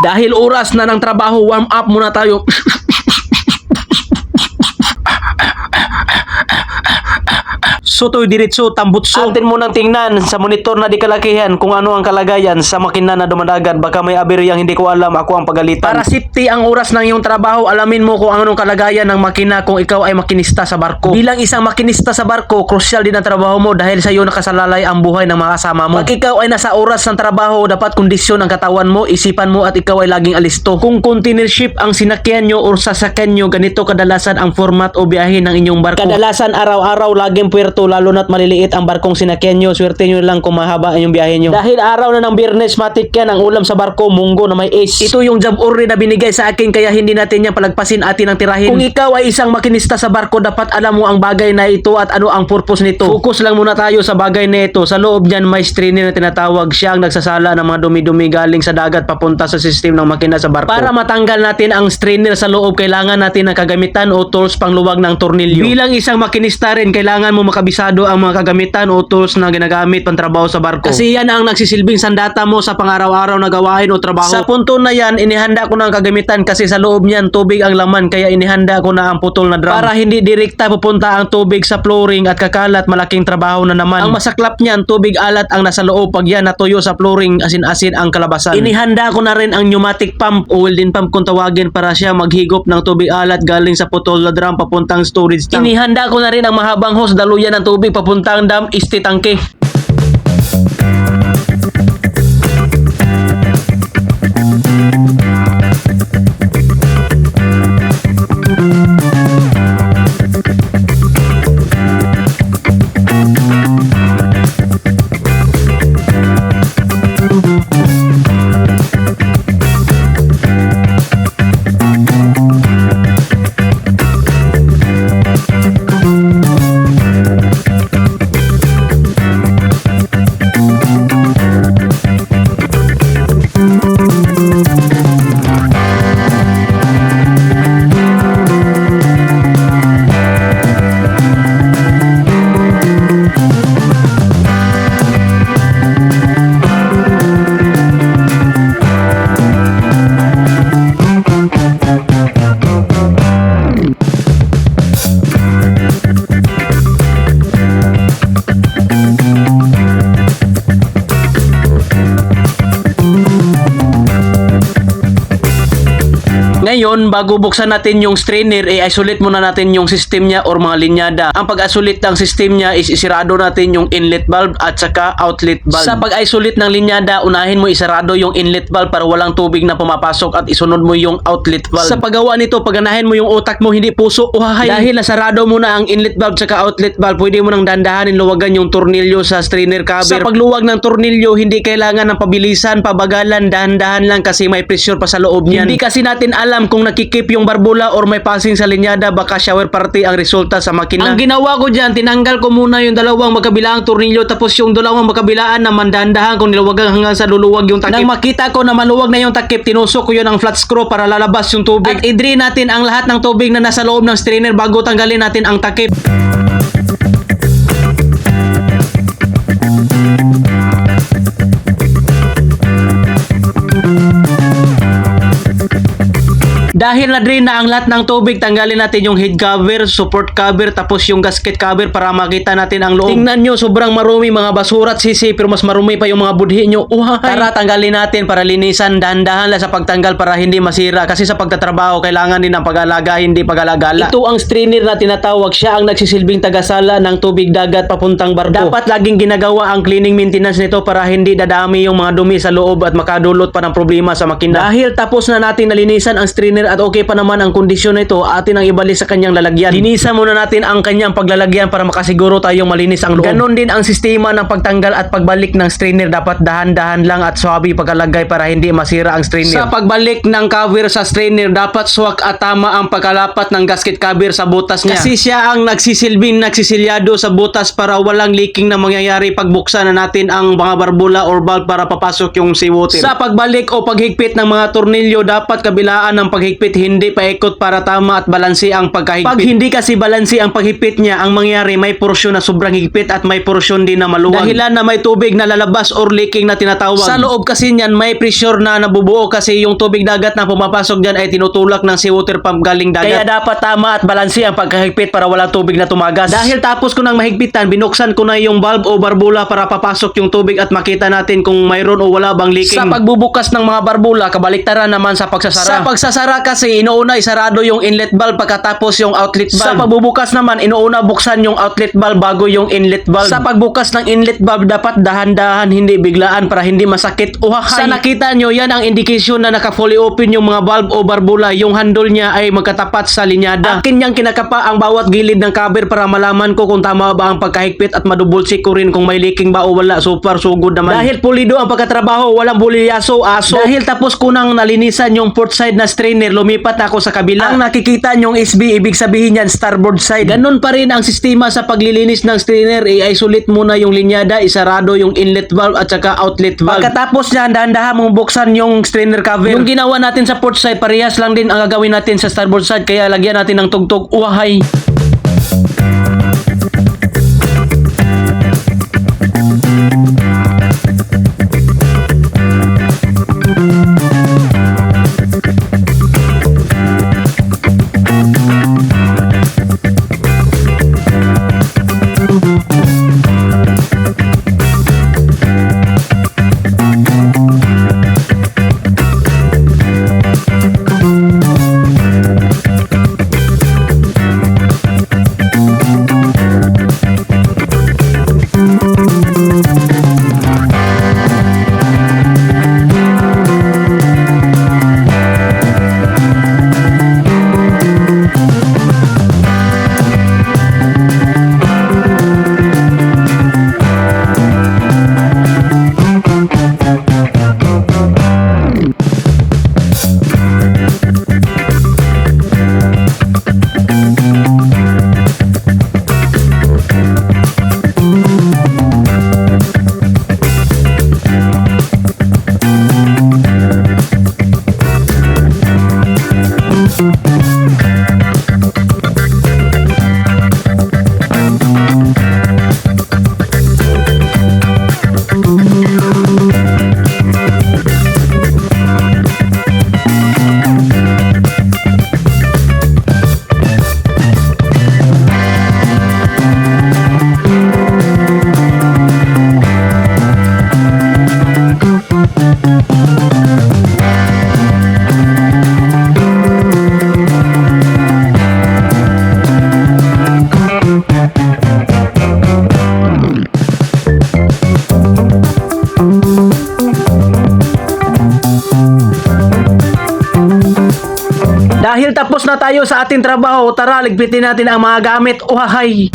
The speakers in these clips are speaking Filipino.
Dahil oras na ng trabaho, warm up muna tayo. Sotoy diretso, tambutso. Atin mo nang tingnan sa monitor na di kalakihan kung ano ang kalagayan sa makina na dumadagat. Baka may aberyang hindi ko alam, ako ang pagalitan. Para safety ang oras ng iyong trabaho, alamin mo kung anong kalagayan ng makina kung ikaw ay makinista sa barko. Bilang isang makinista sa barko, crucial din ang trabaho mo dahil sa iyo nakasalalay ang buhay ng mga kasama mo. Pag ikaw ay nasa oras ng trabaho, dapat kondisyon ang katawan mo, isipan mo at ikaw ay laging alisto. Kung container ship ang sinakyan nyo o sasakyan nyo, ganito kadalasan ang format o biyahe ng inyong barko. Kadalasan araw-araw laging puwerto, lalo na't maliliit ang barkong sinakyan nyo. Swerte nyo lang kung mahaba ang biyahe nyo. Dahil araw na ng Biyernes, matik yan ang ulam sa barko, munggo na may ace. Ito yung job order na binigay sa akin, kaya hindi natin yan palagpasin, atin ang tirahin. Kung ikaw ay isang makinista sa barko, dapat alam mo ang bagay na ito at ano ang purpose nito. Focus lang muna tayo sa bagay na ito. Sa loob niyan may strainer na tinatawag. Siya ang nagsasala ng mga dumi-dumi galing sa dagat papunta sa system ng makina sa barko. Para matanggal natin ang strainer sa loob, kailangan natin ng kagamitan o tools pangluwag ng tornilyo. Bilang isang makinista rin, kailangan mo makabisado ang mga kagamitan o tools na ginagamit pang trabaho sa barko. Kasi yan ang nagsisilbing sandata mo sa pang-araw-araw na gawain o trabaho. Sa punto na yan, inihanda ko na ang kagamitan kasi sa loob niyan tubig ang laman, kaya inihanda ko na ang putol na drum. Para hindi direkta pupunta ang tubig sa flooring at kakalat, malaking trabaho na naman. Ang masaklap niyan, tubig alat ang nasa loob. Pag yan natuyo sa flooring, asin-asin ang kalabasan. Inihanda ko na rin ang pneumatic pump o welding pump kung tawagin, para siya maghigop ng tubig alat galing sa putol na drum papuntang storage tank. Inihanda ko na rin ang mahabang hose, daluyan ng tubig papuntang dam, tangke. Ngayon, bago buksan natin yung strainer, i-isolate muna natin yung system niya or mga linyada. Ang pag-isolate ng system niya is isirado natin yung inlet valve at saka outlet valve. Sa pag-isolate ng linyada, unahin mo isarado yung inlet valve para walang tubig na pumapasok at isunod mo yung outlet valve. Sa paggawa nito, paganahin mo yung utak mo, hindi puso. Uhahay. Dahil nasarado mo na ang inlet valve at saka outlet valve, pwede mo nang dandahanin luwagan yung tornilyo sa strainer cover. Sa pagluwag ng tornilyo, hindi kailangan ng pabilisan, pabagalan, dahan-dahan lang kasi may pressure pa sa loob niyan. Hindi kasi natin alam kung nakikip yung barbula or may passing sa linyada, baka shower party ang resulta sa makina. Ang ginawa ko dyan, tinanggal ko muna yung dalawang magkabilaang tornilyo, tapos yung dalawang magkabilaan na mandahan-dahan kung niluwagan hanggang sa luluwag yung takip. Nang makita ko na maluwag na yung takip, tinusok ko yun ang flat screw para lalabas yung tubig. At i-drain natin ang lahat ng tubig na nasa loob ng strainer bago tanggalin natin ang takip. Dahil na-drain na ang lahat ng tubig, tanggalin natin yung head cover, support cover, tapos yung gasket cover para makita natin ang loob. Tingnan nyo, sobrang marumi, mga basura at sisi, pero mas marumi pa yung mga budhi nyo. Tara, tanggalin natin para linisan, dahan-dahan lang sa pagtanggal para hindi masira. Kasi sa pagtatrabaho, kailangan din ng pag-alaga, hindi pag-alagala. Ito ang strainer na tinatawag, siya ang nagsisilbing tagasala ng tubig dagat papuntang barko. Dapat laging ginagawa ang cleaning maintenance nito para hindi dadami yung mga dumi sa loob at makadulot pa ng problema sa makina. Dahil tapos na natin nalinisan ang strainer at okay pa naman ang kondisyon nito, atin ang ibalik sa kanyang lalagyan. Linisan muna natin ang kanyang paglalagyan para makasiguro tayong malinis ang loob. Ganon din ang sistema ng pagtanggal at pagbalik ng strainer. Dapat dahan-dahan lang at swabe pagkalagay para hindi masira ang strainer. Sa pagbalik ng cover sa strainer, dapat swak at tama ang pagkalapat ng gasket cover sa butas niya. Kasi siya ang nagsisilbing nagsisilyado sa butas para walang leaking na mangyayari pagbuksan na natin ang mga barbula or valve para papasok yung seawater. Sa pagbalik o paghigpit ng mga tornilyo, dapat kabilaan ng paghigpit paghigpit hindi paikot para tama at balanse ang pagkahigpit. Pag hindi kasi balanse ang paghigpit niya, ang mangyari may porsyon na sobrang higpit at may porsyon din na maluwag. Dahilan na may tubig na lalabas or leaking na tinatawag. Sa loob kasi niyan may pressure na nabubuo kasi yung tubig dagat na pumapasok diyan ay tinutulak ng seawater pump galing dagat. Kaya dapat tama at balanse ang pagkahigpit para walang tubig na tumagas. Dahil tapos ko nang mahigpitan, binuksan ko na yung valve o barbula para papasok yung tubig at makita natin kung mayroon o wala bang leaking. Sa pagbubukas ng mga barbula, kabaliktaran naman sa pagsasara. Sa pagsasara kasi inuuna isarado yung inlet valve pagkatapos yung outlet valve. Sa pagbubukas naman inuuna buksan yung outlet valve bago yung inlet valve. Sa pagbukas ng inlet valve dapat dahan-dahan, hindi biglaan para hindi masakit. Uhahay. Sa nakita nyo, yan ang indikasyon na naka-fully open yung mga valve o barbula. Yung handle niya ay magkatapat sa linyada. Akin niyang kinakapa ang bawat gilid ng cover para malaman ko kung tama ba ang pagkahigpit at madouble check ko rin kung may leaking ba o wala. So far so good naman. Dahil pulido ang pagkatrabaho, walang bulilyaso, aso. Dahil tapos ko nang nalinisan yung port side na strainer, lumipat ako sa kabila. Ang nakikita nyong SB, ibig sabihin yan starboard side. Ganun pa rin ang sistema sa paglilinis ng strainer. I-isolate muna yung linyada, isarado yung inlet valve at saka outlet valve. Pagkatapos niyan, dahan-dahan mong buksan yung strainer cover. Yung ginawa natin sa port side, parehas lang din ang gagawin natin sa starboard side, kaya lagyan natin ng tugtog. Uwahay! Dahil tapos na tayo sa ating trabaho, tara ligpitin natin ang mga gamit. Uhahay!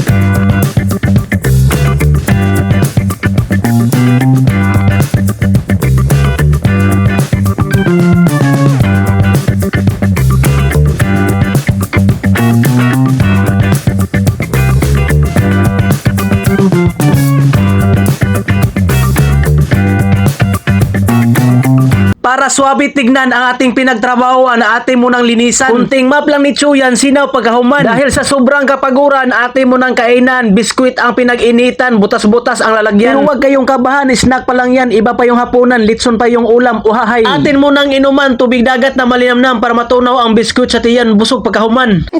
Para swabe tignan ang ating pinagtrabahoan na ate mo nang linisan. Kunting map lang ni Chuyan, sinaw pagkahuman. Dahil sa sobrang kapaguran, ate mo nang kainan, biskwit ang pinag-initan, butas-butas ang lalagyan. Pero huwag kayong kabahan, snack pa lang yan, iba pa yung hapunan, litson pa yung ulam, uhahay. Atin mo nang inuman, tubig dagat na malinamnam para matunaw ang biskwit sa tiyan, busog pagkahuman.